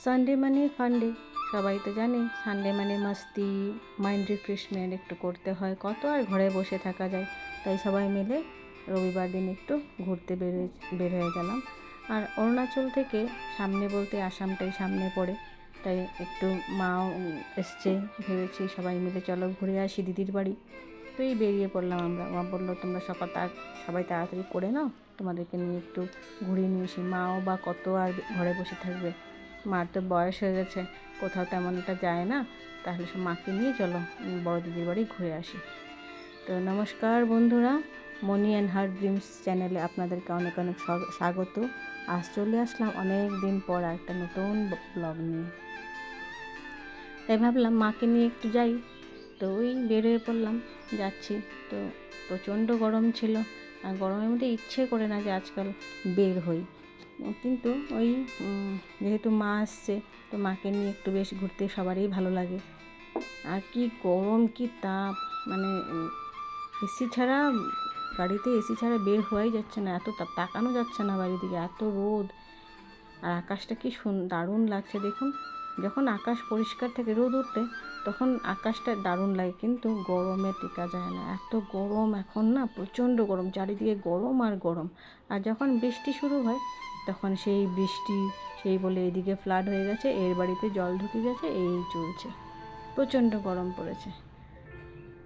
Sunday মানে ফান্ডে, সবাই তো জানে সানডে মানে মাস্তি, মাইন্ড রিফ্রেশমেন্ট একটু করতে হয়, কত আর ঘরে বসে থাকা যায়। তাই সবাই মিলে রবিবার দিন একটু ঘুরতে বের হয়ে গেলাম। আর অরুণাচল থেকে সামনে বলতে আসামটাই সামনে পড়ে, তাই একটু মাও এসছে, ভেবেছি সবাই মিলে চলো ঘুরে আসি দিদির বাড়ি। তো এই বেরিয়ে পড়লাম আমরা। মা বললো তোমরা সবাই তাড়াতাড়ি করে নাও, তোমাদেরকে নিয়ে একটু ঘুরিয়ে নিয়ে আসি। মাও বা কত আর ঘরে বসে থাকবে, মার তো বয়স হয়ে গেছে, কোথাও তেমন একটা যায় না, তাহলে সব মাকে নিয়ে চলো বড় দিদির বাড়ি ঘুরে আসি। তো নমস্কার বন্ধুরা, মনি অ্যান্ড হার ড্রিমস চ্যানেলে আপনাদেরকে অনেক অনেক স্বাগত। আজ চলে আসলাম অনেক দিন পর একটা নতুন ব্লগ নিয়ে। তাই ভাবলাম মাকে নিয়ে একটু যাই, তো ওই বের হয়ে পড়লাম, যাচ্ছি। তো প্রচণ্ড গরম ছিল, আর গরমের মধ্যে ইচ্ছে করে না যে আজকাল বের হই, কিন্তু ওই যেহেতু মা আসছে, তো মাকে নিয়ে একটু বেশ ঘুরতে সবারই ভালো লাগে। আর কি গরম, কি তাপ, মানে এসি ছাড়া, গাড়িতে এসি ছাড়া বের হওয়াই যাচ্ছে না, এত তাপ, তাকানো যাচ্ছে না বাড়ির দিকে, এত রোদ। আর আকাশটা কি দারুণ লাগছে দেখুন, যখন আকাশ পরিষ্কার থাকে রোদ উঠলে তখন আকাশটা দারুণ লাগে, কিন্তু গরমে টেকা যায় না, এত গরম এখন না, প্রচণ্ড গরম, চারিদিকে গরম আর গরম। আর যখন বৃষ্টি শুরু হয় তখন সেই বৃষ্টি, সেই বলে এদিকে ফ্লাড হয়ে গেছে, এর বাড়িতে জল ঢুকে গেছে, এই চলছে, প্রচণ্ড গরম পড়েছে।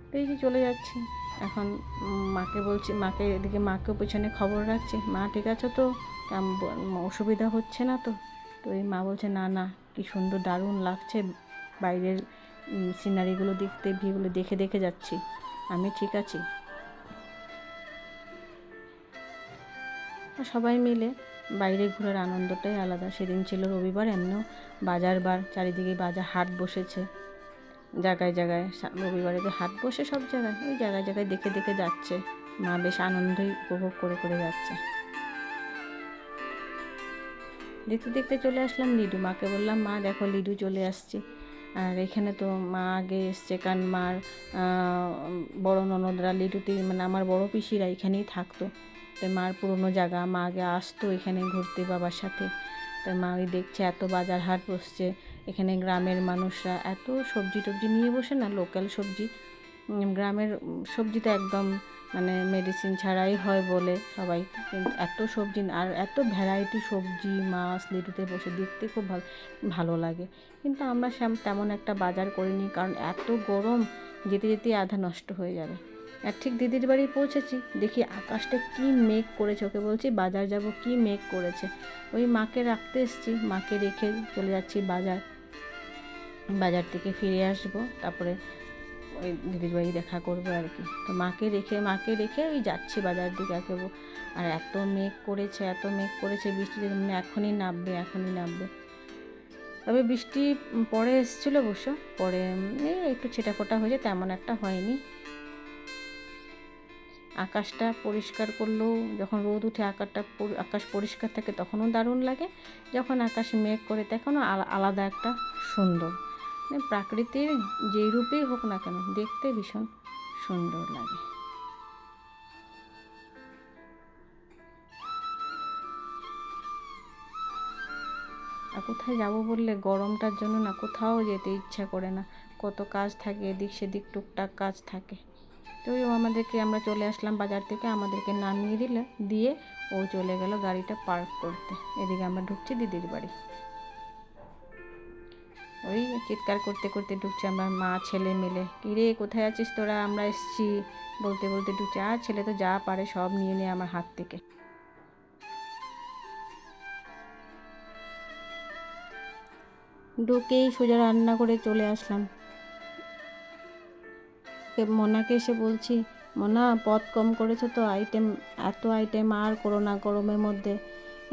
তো এই যে চলে যাচ্ছি এখন। মাকে বলছি, মাকেও পেছনে খবর রাখছি, মা ঠিক আছে তো, অসুবিধা হচ্ছে না তো? তো এই মা বলছে না না, কি সুন্দর দারুণ লাগছে বাইরের সিনারিগুলো দেখতে, ভিউগুলো দেখে দেখে যাচ্ছি, আমি ঠিক আছি। সবাই মিলে বাইরে ঘোরার আনন্দটাই আলাদা। সেদিন ছিল রবিবার, এমনিও বাজার বার, চারিদিকে বাজার হাট বসেছে জায়গায় জায়গায়, রবিবারে যে হাট বসে সব জায়গায়, ওই জায়গায় জায়গায় দেখে দেখে যাচ্ছে মা, বেশ আনন্দই উপভোগ করে করে যাচ্ছে। দেখতে দেখতে চলে আসলাম লিডু, মাকে বললাম মা দেখো লিডু চলে আসছে। আর এখানে তো মা আগে এসছে, কারণ মার বড় ননদরা লিডুতেই, মানে আমার বড় পিসিরা এখানেই থাকতো, তাই মার পুরনো জায়গা, মা আগে আসতো এখানে ঘুরতে বাবার সাথে। তাই মা ওই দেখছে এত বাজার হাট বসছে এখানে, গ্রামের মানুষরা এত সবজি টবজি নিয়ে বসে না, লোকাল সবজি, গ্রামের সবজি তো একদম মানে মেডিসিন ছাড়াই হয় বলে সবাই, কিন্তু এত সবজি আর এত ভ্যারাইটি সবজি, মাছ লিডুতে বসে দেখতে খুব ভালো লাগে। কিন্তু আমরা তেমন একটা বাজার করিনি, কারণ এত গরম, যেতে যেতে আধা নষ্ট হয়ে যাবে। আর ঠিক দিদির বাড়ি পৌঁছেছি, দেখি আকাশটা কি মেঘ করেছে, ওকে বলছি বাজার যাব, কি মেঘ করেছে। ওই মাকে রাখতে এসেছি, মাকে রেখে চলে যাচ্ছি বাজার থেকে ফিরে আসবো, তারপরে ওই দিদির বাড়ি দেখা করবো আর কি। তো মাকে রেখে ওই যাচ্ছি বাজার দিকে একেবো। আর এত মেঘ করেছে, বৃষ্টি মানে এখনই নামবে। তবে বৃষ্টি পরে এসেছিলো অবশ্য, পরে একটু ছিটাফোটা হয়েছে, তেমন একটা হয়নি। আকাশটা পরিষ্কার করলেও, যখন রোদ উঠে আকাশ পরিষ্কার থাকে তখনও দারুণ লাগে, যখন আকাশ মেঘ করে তখনও আলাদা একটা সুন্দর, মানে প্রাকৃতির যেই রূপেই হোক না কেন দেখতে ভীষণ সুন্দর লাগে। আর কোথায় যাব বললে গরমটার জন্য না কোথাও যেতে ইচ্ছা করে না, কত কাজ থাকে, এদিক সেদিক টুকটাক কাজ থাকে। তো আমরা চলে আসলাম বাজার থেকে, আমাদেরকে নামিয়ে দিয়ে ও চলে গেল গাড়িটা পার্ক করতে। এদিকে আমরা ঢুকছি দিদির বাড়ি, ওই চিৎকার করতে করতে ঢুকছে আমার মা ছেলে মিলে, কিরে কোথায় আছিস তোরা, আমরা এসছি বলতে বলতে ঢুকছে। আর ছেলে তো যা পারে সব নিয়ে নেয় আমার হাত থেকে। ঢুকেই সোজা রান্না করে চলে আসলাম। মোনাকে এসে বলছি, মোনা পদ কম করেছে তো, এত আইটেম আর করো না গরমের মধ্যে।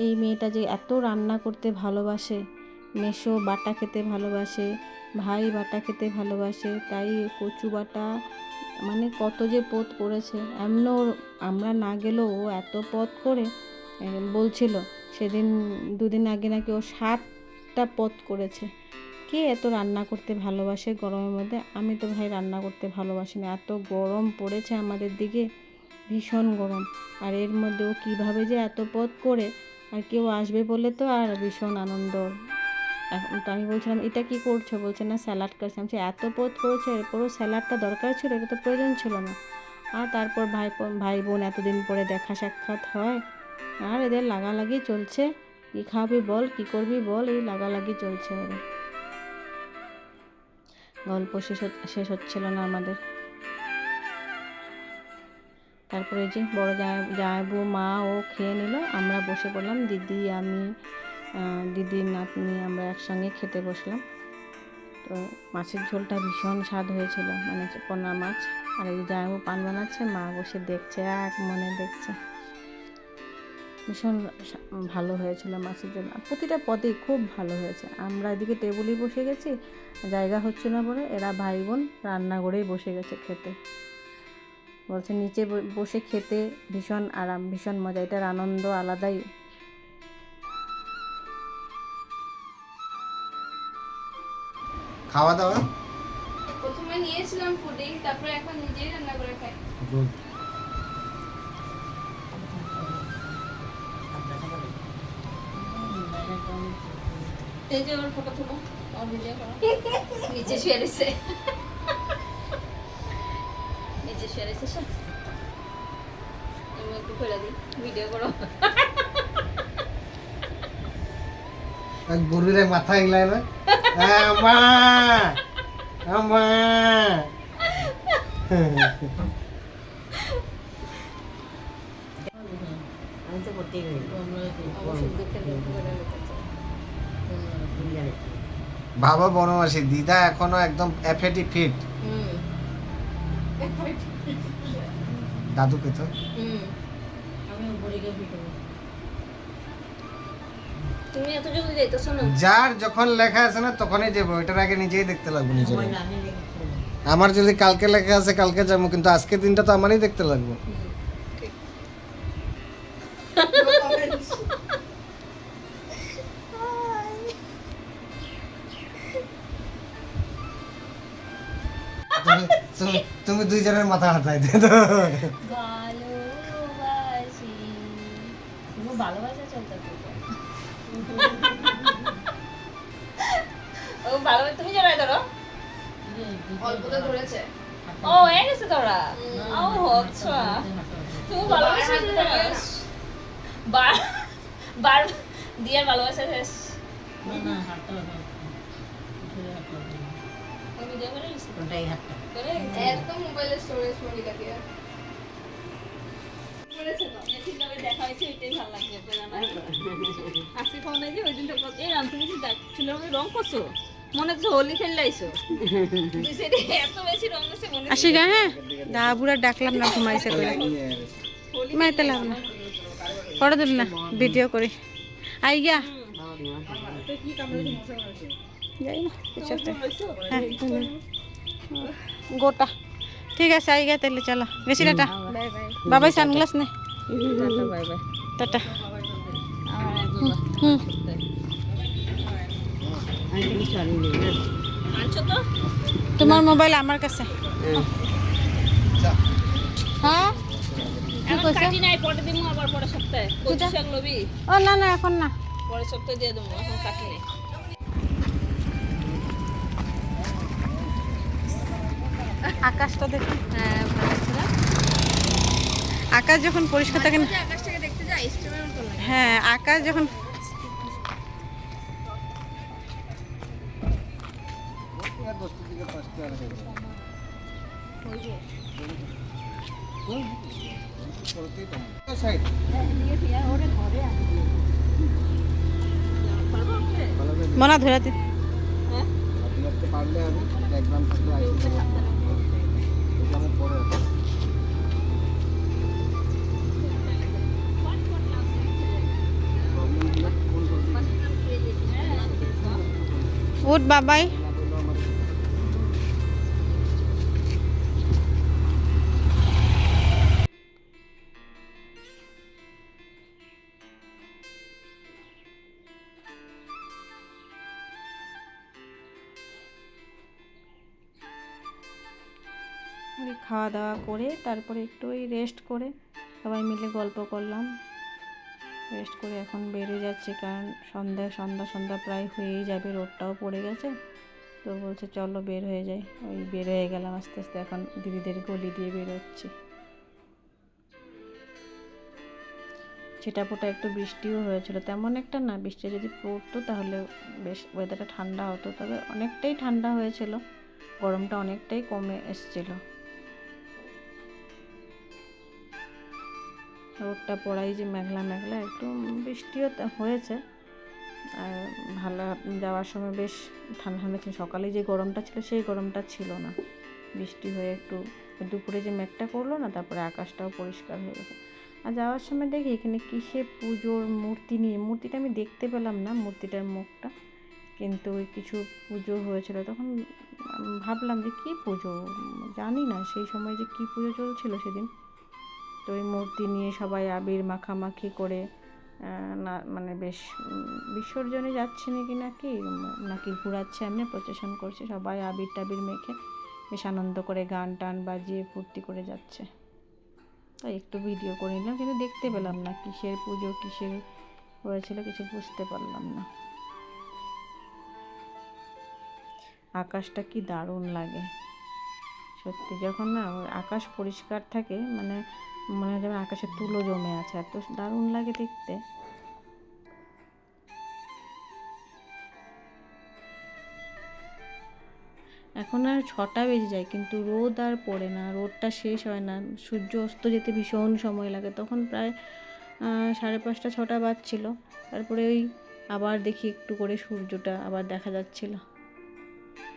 এই মেয়েটা যে এত রান্না করতে ভালোবাসে, মেসো বাটা খেতে ভালোবাসে, ভাই বাটা খেতে ভালোবাসে, তাই কচু বাটা মানে কত যে পদ করেছে, এমনও আমরা না গেলেও ও এত পদ করে বলছিল। সেদিন দুদিন আগে নাকি ও 7টা পদ করেছে। কে এত রান্না করতে ভালোবাসে গরমের মধ্যে? আমি তো ভাই রান্না করতে ভালোবাসি না, এত গরম পড়েছে আমাদের দিকে, ভীষণ গরম। আর এর মধ্যেও কীভাবে যে এত পদ করে, আর কেউ আসবে বলে তো আর ভীষণ আনন্দ, এখন তো আমি বলছিলাম এটা কি করছো, বলছে না স্যালাড করছি। আমি বলছি, এত পথ করেছে পুরো স্যালাডটা দরকার ছিল, এটা তো প্রয়োজন ছিল না। আর তারপর ভাই বোন এতদিন পরে দেখা সাক্ষাৎ হয়, আর এদের লাগালাগি চলছে, কী খাবি বল, কী করবি বল, এই লাগালাগি চলছে ওদের। গল্প শেষ হচ্ছিল না আমাদের। তারপরে যে বড় জামাইবু মা ও খেয়ে নিল, আমরা বসে পড়লাম, দিদি আমি দিদির নাতনি আমরা একসঙ্গে খেতে বসলাম। তো মাছের ঝোলটা ভীষণ স্বাদ হয়েছিল, মানে পোনা মাছ। আর এই জামাইবু পান বানাচ্ছে, মা বসে দেখছে, এক মনে দেখছে। ভীষণ ভালো হয়েছিল মাছের ঝোল, আর প্রতিটা পদেই খুব ভালো হয়েছে। আমরা এদিকে টেবিলেই বসে গেছি, জায়গা হচ্ছে না বলে এরা ভাই বোন রান্নাঘরেই বসে গেছে খেতে। বলছে নিচে বসে খেতে ভীষণ আরাম, ভীষণ মজা, এটার আনন্দ আলাদাই। খাওয়া দাওয়া প্রথমে নিয়েছিলাম ফুডিং, তারপরে এখন নিজেই রান্না করে খাই। এই যে ওর ফটো তুলো, ওর ভিডিও করো। নিচে শুয়ে রয়েছে, নিচে শুয়ে রয়েছে সব। আমি একটু করে দিই, ভিডিও করো। গরুরে মাথা হিলায় না, আমা আমা আমি তো করতেই বাবা বনবাসী দিদা এখনো একদম এফেটি ফিট। দাদুকে তো তুমি এত জলদি যাইতেছো না? যার যখন লেখা আছে না তখনই যাবো, এটার আগে নিজেই দেখতে লাগবে নিজের। আমার যদি কালকে লেখা আছে কালকে যাবো, কিন্তু আজকের দিনটা তো আমারই দেখতে লাগবে। তুমি দুইজনের মাথা হাতাই দে তো। ভালোবাসি, ভালোবাসা চলতে ও ভালোবাসা। তুমি জড়াই ধরো, অল্প তো ধরেছে। ও হয়ে গেছে তোরা। ও আচ্ছা, তুমি ভালোবাসা বার বার দিয়ে ভালোবাসা শেষ। একদম মোবাইলের স্টোরেজ মনিকা দিয়ে দেখা হয়েছে, ওইটাই ভালো লাগছে। আজকে ফোন যে ওই দিন এই রাম তুমি কি চুলের মধ্যে রং করছো, মনে হচ্ছে হোলি খেললে আইসো। এত বেশি রং হচ্ছে মনে আসি গা, হ্যাঁ দা বুড়া ডাকলাম না, ঘুমাইছে করে ঘুমাইতে লাভ না, ফটো তুলি না ভিডিও করি। আই গিয়া যাই না পিছতে, হ্যাঁ গোটা ঠিক আছে। আই গিয়া তাহলে চলো, গেছি টাটা, বাবাই সানগ্লাস নে, বাই বাই টাটা। হুম তোমার মোবাইল আমার কাছে। হ্যাঁ কাটি নাই, পরে দিমু আবার পরের সপ্তাহে। কোচি শাক লবি? ও না না এখন না, পরের সপ্তাহে দিয়ে দেবো, এখন কাটি নাই। আকাশটা দেখুন, হ্যাঁ ভালো ছিল। আকাশ যখন পরিষ্কার থাকে না, আকাশটাকে দেখতে যাই, স্টেমের মতো লাগে। হ্যাঁ আকাশ যখন মনা ধরে দিন। উঠ বাবাই, খাওয়া দাওয়া করে তারপরে একটু ওই রেস্ট করে সবাই মিলে গল্প করলাম। রেস্ট করে এখন বেরিয়ে যাচ্ছি, কারণ সন্ধ্যা প্রায় হয়েই যাবে, রোদটাও পড়ে গেছে। তো বলছে চলো বের হয়ে যাই, ওই বের হয়ে গেলাম আস্তে আস্তে। এখন দিদিদের গলি দিয়ে বেরোচ্ছি। ছিটাফোঁটা একটু বৃষ্টিও হয়েছিল, তেমন একটা না, বৃষ্টি যদি পড়তো তাহলে বেশ ওয়েদারটা ঠান্ডা হতো, তবে অনেকটাই ঠান্ডা হয়েছিল, গরমটা অনেকটাই কমে এসেছিল। রোদটা পড়াই যে মেঘলা মেঘলা, একটু বৃষ্টিও হয়েছে। আর ভালো, যাওয়ার সময় বেশ ঠান্ডা ঠান্ডা ছিল, সকালে যে গরমটা ছিল সেই গরমটা ছিল না। বৃষ্টি হয়ে একটু দুপুরে যে মেঘটা করলো না, তারপরে আকাশটাও পরিষ্কার হয়ে গেছে। আর যাওয়ার সময় দেখি এখানে কিসে পুজোর মূর্তি নিয়ে, মূর্তিটা আমি দেখতে পেলাম না, মূর্তিটার মুখটা, কিন্তু ওই কিছু পুজো হয়েছিল। তখন ভাবলাম যে কী পুজো, জানি না সেই সময় যে কী পুজো চলছিল সেদিন। তো ওই মূর্তি নিয়ে সবাই আবির মাখামাখি করে না, মানে বেশ বিসর্জনে যাচ্ছে নাকি ঘোরাচ্ছে, এমনি প্রচেশন করছে, সবাই আবির টাবির মেখে বেশ আনন্দ করে গান টান বাজিয়ে ফুর্তি করে যাচ্ছে। তাই একটু ভিডিও করে নিলাম, কিন্তু দেখতে পেলাম না কিসের পুজো, কিসের হয়েছিল, কিছু বুঝতে পারলাম না। আকাশটা কি দারুণ লাগে সত্যি, যখন না আকাশ পরিষ্কার থাকে, মানে মনে হয় যেন আকাশে তুলো জমে আছে, এত দারুণ লাগে দেখতে। এখন আর 6টা বেজে যায়, কিন্তু রোদ আর পড়ে না, রোদটা শেষ হয় না, সূর্য অস্ত যেতে ভীষণ সময় লাগে। তখন প্রায় 5:30 6টা বাজছিল, তারপরে ওই আবার দেখি একটু করে সূর্যটা আবার দেখা যাচ্ছিল।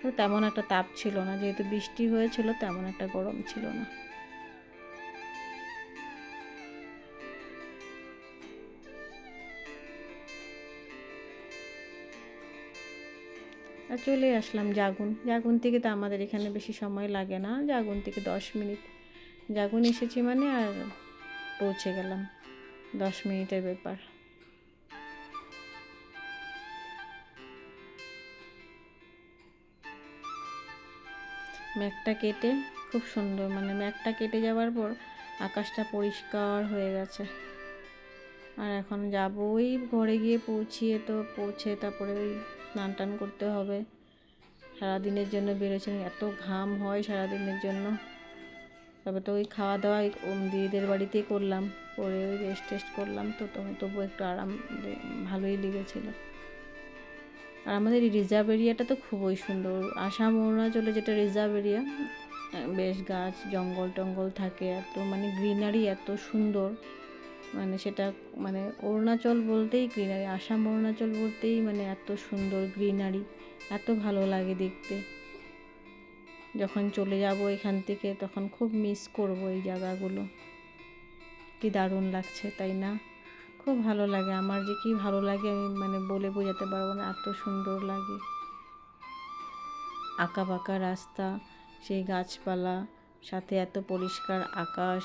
তো তেমন একটা তাপ ছিল না, যেহেতু বৃষ্টি হয়েছিল, তেমন একটা গরম ছিল না। আর চলে আসলাম জাগুন থেকে। তো আমাদের এখানে বেশি সময় লাগে না, জাগুন থেকে 10 মিনিট। জাগুন এসেছি মানে আর পৌঁছে গেলাম, 10 মিনিটের ব্যাপার। মেঘটা কেটে খুব সুন্দর, মানে মেঘটা কেটে যাওয়ার পর আকাশটা পরিষ্কার হয়ে গেছে। আর এখন যাবো ওই ঘরে গিয়ে পৌঁছে তারপরে ওই স্নান টান করতে হবে। সারাদিনের জন্য বেরোচ্ছি, এত ঘাম হয় সারাদিনের জন্য। তবে তো ওই খাওয়া দাওয়া দিদিদের বাড়িতেই করলাম, করে ওই রেস্ট টেস্ট করলাম, তো তবু একটু আরাম ভালোই লেগেছিলো। আর আমাদের এই রিজার্ভ এরিয়াটা তো খুবই সুন্দর, আসাম অরুণাচলে যেটা রিজার্ভ এরিয়া, বেশ গাছ জঙ্গল টঙ্গল থাকে, এত মানে গ্রিনারি এত সুন্দর, মানে সেটা মানে অরুণাচল বলতেই গ্রিনারি, আসাম অরুণাচল বলতেই মানে এত সুন্দর গ্রিনারি, এত ভালো লাগে দেখতে। যখন চলে যাব এখান থেকে তখন খুব মিস করব এই জায়গাগুলো, কি দারুণ লাগছে তাই না? খুব ভালো লাগে, আমার যে কি ভালো লাগে আমি মানে বলে বোঝাতে পারবো না, এত সুন্দর লাগে। আঁকা বাঁকা রাস্তা, সেই গাছপালা, সাথে এত পরিষ্কার আকাশ,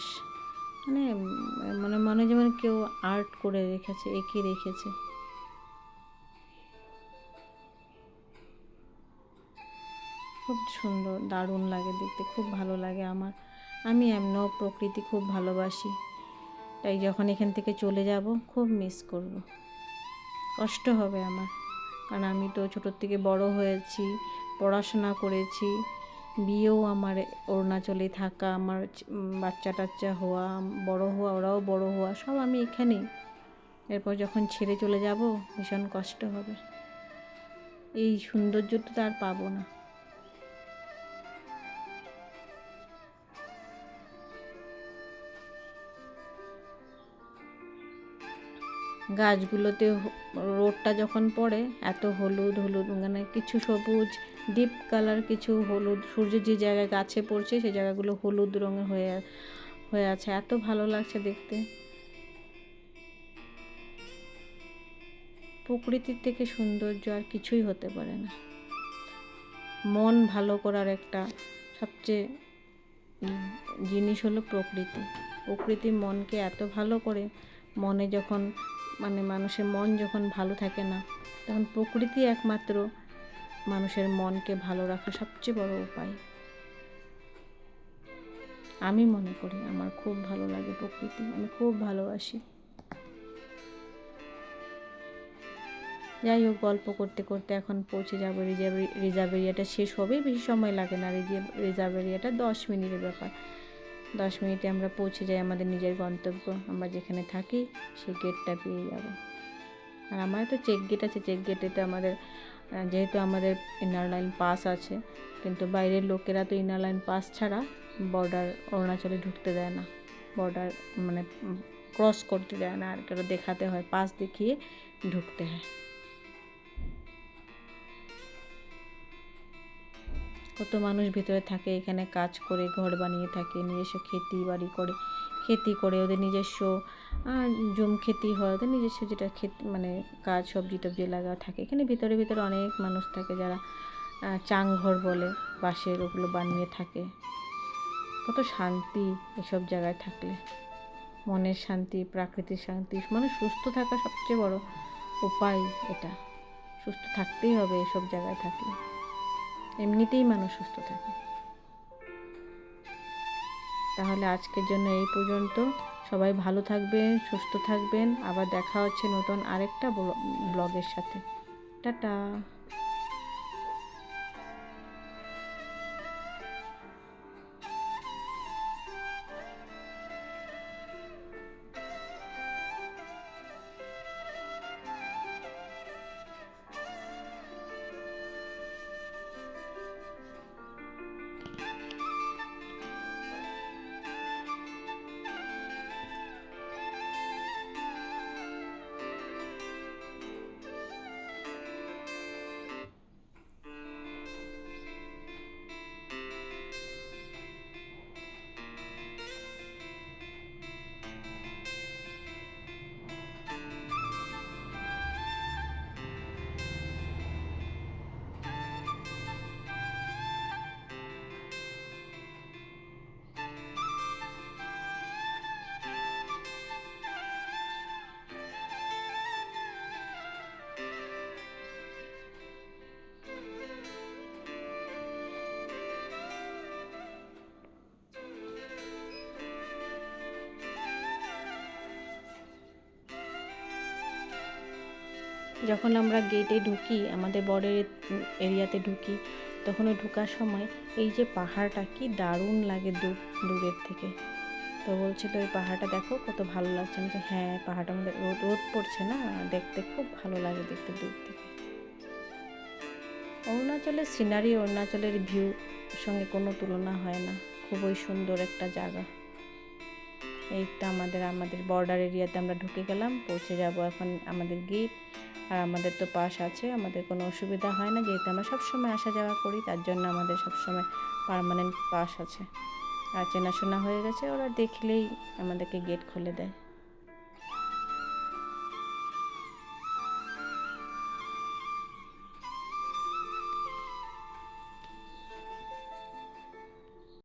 মানে মনে যেমন কেউ আর্ট করে রেখেছে, এঁকে রেখেছে। খুব সুন্দর, দারুণ লাগে দেখতে, খুব ভালো লাগে আমার। আমি এমনও প্রকৃতি খুব ভালোবাসি, তাই যখন এখান থেকে চলে যাব খুব মিস করব, কষ্ট হবে আমার। কারণ আমি তো ছোটোর থেকে বড় হয়েছি, পড়াশোনা করেছি, বিয়েও আমার অরুণাচলে থাকা, আমার বাচ্চা টাচ্চা হওয়া, বড় হওয়া, ওরাও বড় হওয়া, সব আমি এখানেই। এরপর যখন ছেড়ে চলে যাব ভীষণ কষ্ট হবে, এই সৌন্দর্য তো আর পাবো না। গাছগুলোতে রোদটা যখন পড়ে এত হলুদ হলুদ, মানে কিছু সবুজ ডিপ কালার, কিছু হলুদ, সূর্য যে জায়গায় গাছে পড়ছে সেই জায়গাগুলো হলুদ রঙের হয়ে আছে, এত ভালো লাগছে দেখতে। প্রকৃতির থেকে সৌন্দর্য আর কিছুই হতে পারে না। মন ভালো করার একটা সবচেয়ে জিনিস হলো প্রকৃতি মনকে এত ভালো করে। মনে যখন মানে মানুষের মন যখন ভালো থাকে না, তখন প্রকৃতি একমাত্র মানুষের মনকে ভালো রাখা সবচেয়ে বড় উপায়। আমি মনে করি আমার খুব ভালো লাগে প্রকৃতি, আমি খুব ভালোবাসি। যাই হোক, গল্প করতে করতে এখন পৌঁছে যাবো। রিজার্ভ এরিয়াটা শেষ হবে, বেশি সময় লাগে না। রিজার্ভ এরিয়াটা 10 মিনিটের ব্যাপার। 10 মিনিটে আমরা পৌঁছে যাই আমাদের নিজের গন্তব্য। আমরা যেখানে থাকি সেই গেটটা পেয়ে যাব। আর আমার তো চেক গেট আছে, চেক গেটেতে আমাদের যেহেতু আমাদের ইনার লাইন পাস আছে, কিন্তু বাইরের লোকেরা তো ইনার লাইন পাস ছাড়া বর্ডার অরুণাচলে ঢুকতে দেয় না, বর্ডার মানে ক্রস করতে দেয় না, আর কেউ দেখাতে হয়, পাস দেখিয়ে ঢুকতে হয়। কত মানুষ ভিতরে থাকে, এখানে কাজ করে ঘর বানিয়ে থাকে, নিজস্ব খেতি করে ওদের নিজস্ব জুম খেতি হয়, ওদের নিজস্ব যেটা মানে কাজ সবজি টবজি লাগা থাকে। এখানে ভিতরে অনেক মানুষ থাকে যারা চাংঘর বলে বাঁশের, ওগুলো বানিয়ে থাকে। কত শান্তি এসব জায়গায় থাকলে, মনের শান্তি, প্রাকৃতিক শান্তি। মানে সুস্থ থাকা সবচেয়ে বড় উপায় এটা, সুস্থ থাকতেই হবে এসব জায়গায় থাকলে, এমনিতেই মানুষ সুস্থ থাকে। তাহলে আজকের জন্য এই পর্যন্ত। সবাই ভালো থাকবেন, সুস্থ থাকবেন। আবার দেখা হচ্ছে নতুন আরেকটা ব্লগের সাথে। টাটা। যখন আমরা গেটে ঢুকি, আমাদের বর্ডার এরিয়াতে ঢুকি, তখন ওই ঢোকার সময় এই যে পাহাড়টা কি দারুণ লাগে দূরের থেকে। তো বলছিল ওই পাহাড়টা দেখো কত ভালো লাগছে। আমি হ্যাঁ, পাহাড়টার মধ্যে রোদ পড়ছে না, দেখতে খুব ভালো লাগে দেখতে দূর থেকে। অরুণাচলের সিনারি, অরুণাচলের ভিউ সঙ্গে কোনো তুলনা হয় না। খুবই সুন্দর একটা জায়গা। এই তো আমাদের বর্ডার এরিয়াতে আমরা ঢুকে গেলাম, পৌঁছে যাব এখন আমাদের গেট। আর আমাদের তো পাস আছে, আমাদের কোনো অসুবিধা হয় না, যেহেতু আমরা সবসময় আসা যাওয়া করি, তার জন্য আমাদের সবসময় পার্মানেন্ট পাস আছে। আর চেনাশোনা হয়ে গেছে, ওরা দেখলেই আমাদেরকে গেট খুলে দেয়।